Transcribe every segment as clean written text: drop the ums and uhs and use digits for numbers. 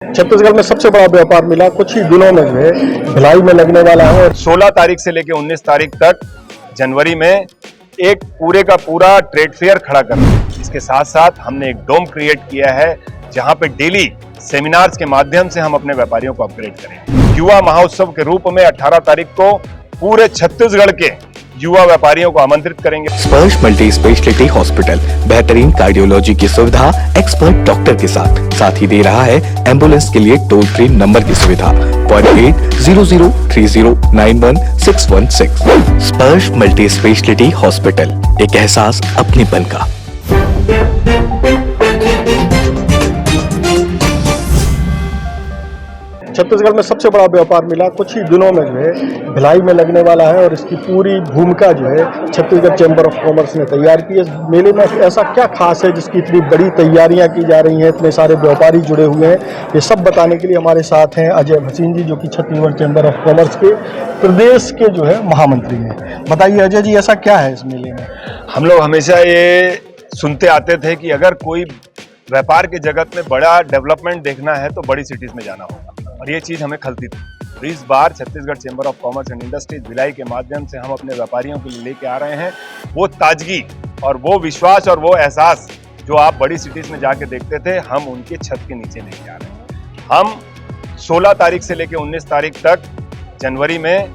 छत्तीसगढ़ में सबसे बड़ा व्यापार मेला कुछ ही दिनों में जो है भिलाई में लगने वाला है और 16 तारीख से लेकर 19 तारीख तक जनवरी में एक पूरे का पूरा ट्रेड फेयर खड़ा कर रहे हैं। इसके साथ साथ हमने एक डोम क्रिएट किया है जहां पे डेली सेमिनार्स के माध्यम से हम अपने व्यापारियों को अपग्रेड करें। युवा महोत्सव के रूप में 18 तारीख को पूरे छत्तीसगढ़ के युवा व्यापारियों को आमंत्रित करेंगे। स्पर्श मल्टी स्पेशलिटी हॉस्पिटल बेहतरीन कार्डियोलॉजी की सुविधा एक्सपर्ट डॉक्टर के साथ ही दे रहा है एम्बुलेंस के लिए टोल फ्री नंबर की सुविधा 08003091616। स्पर्श मल्टी स्पेशलिटी हॉस्पिटल, एक एहसास अपनेपन का। छत्तीसगढ़ में सबसे बड़ा व्यापार मेला कुछ ही दिनों में जो है भिलाई में लगने वाला है और इसकी पूरी भूमिका जो है छत्तीसगढ़ चैम्बर ऑफ कॉमर्स ने तैयार की है। इस मेले में ऐसा क्या खास है जिसकी इतनी बड़ी तैयारियां की जा रही हैं, इतने सारे व्यापारी जुड़े हुए हैं, ये सब बताने के लिए हमारे साथ हैं अजय भसीन जी, जो कि छत्तीसगढ़ चैम्बर ऑफ कॉमर्स के प्रदेश के जो है महामंत्री हैं। बताइए अजय जी, ऐसा क्या है इस मेले में? हम लोग हमेशा ये सुनते आते थे कि अगर कोई व्यापार के जगत में बड़ा डेवलपमेंट देखना है तो बड़ी सिटीज में जाना होगा, और ये चीज हमें खलती थी। तो इस बार Chhattisgarh chamber of commerce and industries Bhilai के माध्यम से हम अपने व्यापारियों के लिए लेके आ रहे हैं वो ताजगी और वो विश्वास और वो एहसास जो आप बड़ी सिटीज में जाके देखते थे, हम उनके छत के नीचे लेके आ रहे हैं। हम 16 तारीख से लेकर 19 तारीख तक जनवरी में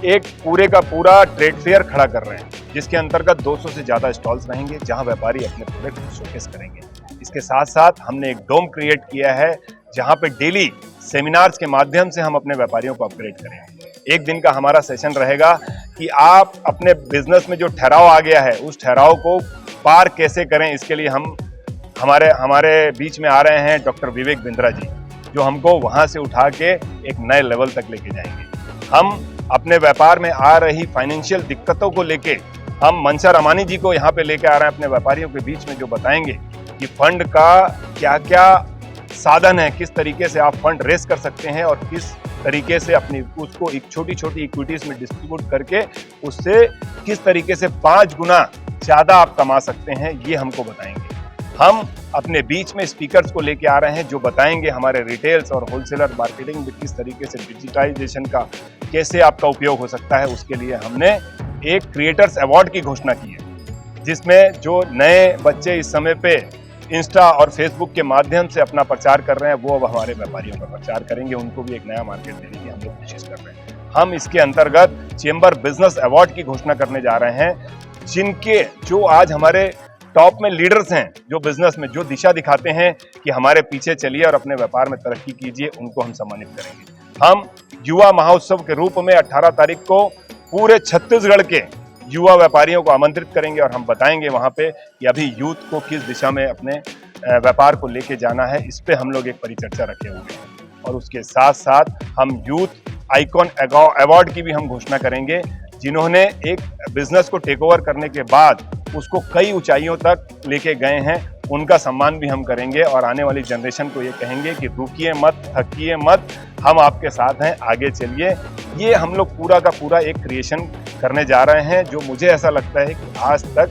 एक पूरे का पूरा ट्रेड फेयर खड़ा कर रहे हैं, जिसके अंतर्गत 200 से ज्यादा स्टॉल्स रहेंगे जहां व्यापारी अपने प्रोडक्ट शोकेस करेंगे। इसके साथ साथ हमने एक डोम क्रिएट किया है जहां पे डेली सेमिनार्स के माध्यम से हम अपने व्यापारियों को अपग्रेड करेंगे। एक दिन का हमारा सेशन रहेगा कि आप अपने बिजनेस में जो ठहराव आ गया है उस ठहराव को पार कैसे करें। इसके लिए हम हमारे बीच में आ रहे हैं डॉक्टर विवेक बिंद्रा जी, जो हमको वहां से उठा के एक नए लेवल तक लेके जाएंगे। हम अपने व्यापार में आ रही फाइनेंशियल दिक्कतों को लेके हम मनसा रामानी जी को यहाँ पे लेके आ रहे हैं अपने व्यापारियों के बीच में, जो बताएंगे कि फंड का क्या क्या साधन है, किस तरीके से आप फंड रेस कर सकते हैं और किस तरीके से अपनी उसको एक छोटी छोटी इक्विटीज में डिस्ट्रीब्यूट करके उससे किस तरीके से 5 गुना ज्यादा आप कमा सकते हैं, ये हमको बताएंगे। हम अपने बीच में स्पीकर्स को लेके आ रहे हैं जो बताएंगे हमारे रिटेल्स और होलसेलर मार्केटिंग में किस तरीके से डिजिटाइजेशन का कैसे आपका उपयोग हो सकता है। उसके लिए हमने एक क्रिएटर्स अवार्ड की घोषणा की है, जिसमें जो नए बच्चे इस समय पे इंस्टा और फेसबुक के माध्यम से अपना प्रचार कर रहे हैं वो अब हमारे व्यापारियों का प्रचार करेंगे, उनको भी एक नया मार्केट देने की हम लोग कोशिश कर रहे हैं। हम इसके अंतर्गत चेंबर बिजनेस अवार्ड की घोषणा करने जा रहे हैं, जिनके जो आज हमारे टॉप में लीडर्स हैं, जो बिजनेस में जो दिशा दिखाते हैं कि हमारे पीछे चलिए और अपने व्यापार में तरक्की कीजिए, उनको हम सम्मानित करेंगे। हम युवा महोत्सव के रूप में 18 तारीख को पूरे छत्तीसगढ़ के युवा व्यापारियों को आमंत्रित करेंगे और हम बताएंगे वहां पे कि अभी यूथ को किस दिशा में अपने व्यापार को लेके जाना है। इस पे हम लोग एक परिचर्चा रखे हुए हैं, और उसके साथ साथ हम यूथ आइकॉन अवार्ड की भी हम घोषणा करेंगे, जिन्होंने एक बिजनेस को टेक ओवर करने के बाद उसको कई ऊंचाइयों तक लेके गए हैं, उनका सम्मान भी हम करेंगे और आने वाली जनरेशन को ये कहेंगे कि रुकिए मत, थकिए मत, हम आपके साथ हैं, आगे चलिए। ये हम लोग पूरा का पूरा एक क्रिएशन करने जा रहे हैं, जो मुझे ऐसा लगता है कि आज तक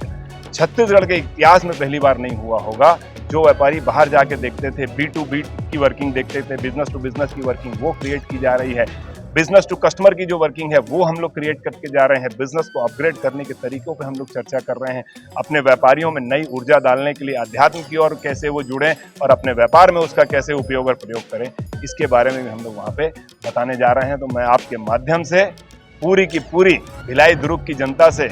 छत्तीसगढ़ के इतिहास में पहली बार नहीं हुआ होगा। जो व्यापारी बाहर जाके देखते थे, B2B की वर्किंग देखते थे, बिजनेस टू बिजनेस की वर्किंग वो क्रिएट की जा रही है, बिजनेस टू कस्टमर की जो वर्किंग है वो हम लोग क्रिएट करके जा रहे हैं। बिजनेस को अपग्रेड करने के तरीकों पे हम लोग चर्चा कर रहे हैं। अपने व्यापारियों में नई ऊर्जा डालने के लिए अध्यात्म की ओर कैसे वो जुड़ें और अपने व्यापार में उसका कैसे उपयोग और प्रयोग करें, इसके बारे में भी हम लोग वहाँ पे बताने जा रहे हैं। तो मैं आपके माध्यम से पूरी की पूरी भिलाई दुर्ग की जनता से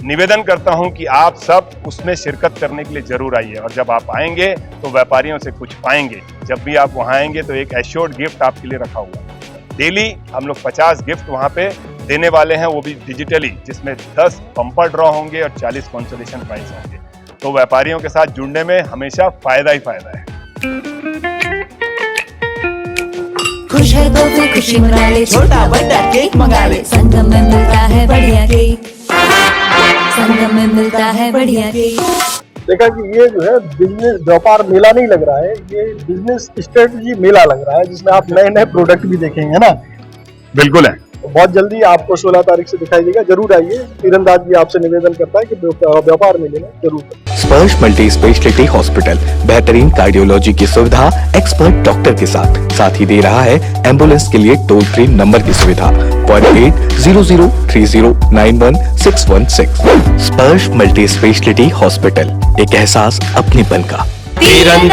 निवेदन करता हूं कि आप सब उसमें शिरकत करने के लिए जरूर आइए, और जब आप आएंगे तो व्यापारियों से कुछ पाएंगे। जब भी आप वहां आएंगे तो एक एश्योर्ड गिफ्ट आपके लिए रखा हुआ है। डेली हम लोग 50 गिफ्ट वहां पे देने वाले हैं, वो भी डिजिटली, जिसमें 10 बम्पर ड्रॉ होंगे और 40 कंसोलेशन प्राइज होंगे। तो व्यापारियों के साथ जुड़ने में हमेशा फायदा ही फायदा है। खुश है तो फिर खुशी मना ले, छोटा बड़ा केक मंगा ले, संगम में मिलता है बढ़िया केक, संगम में मिलता है बढ़िया केक। देखा कि ये जो है बिजनेस व्यापार मेला नहीं लग रहा है, ये बिजनेस स्ट्रेटजी मेला लग रहा है, जिसमें आप नए नए प्रोडक्ट भी देखेंगे ना। बिल्कुल है। बहुत जल्दी आपको 16 तारीख से दिखाई देगा, जरूर आइए। तीरंदाज भी आपसे निवेदन करता है कि व्यापार मेले में जरूर करें। स्पर्श मल्टी स्पेशलिटी हॉस्पिटल बेहतरीन कार्डियोलॉजी की सुविधा एक्सपर्ट डॉक्टर के साथ ही दे रहा है एम्बुलेंस के लिए टोल फ्री नंबर की सुविधा 08003091616। स्पर्श मल्टी स्पेशलिटी हॉस्पिटल, एक एहसास अपनेपन का। तीरंदाज।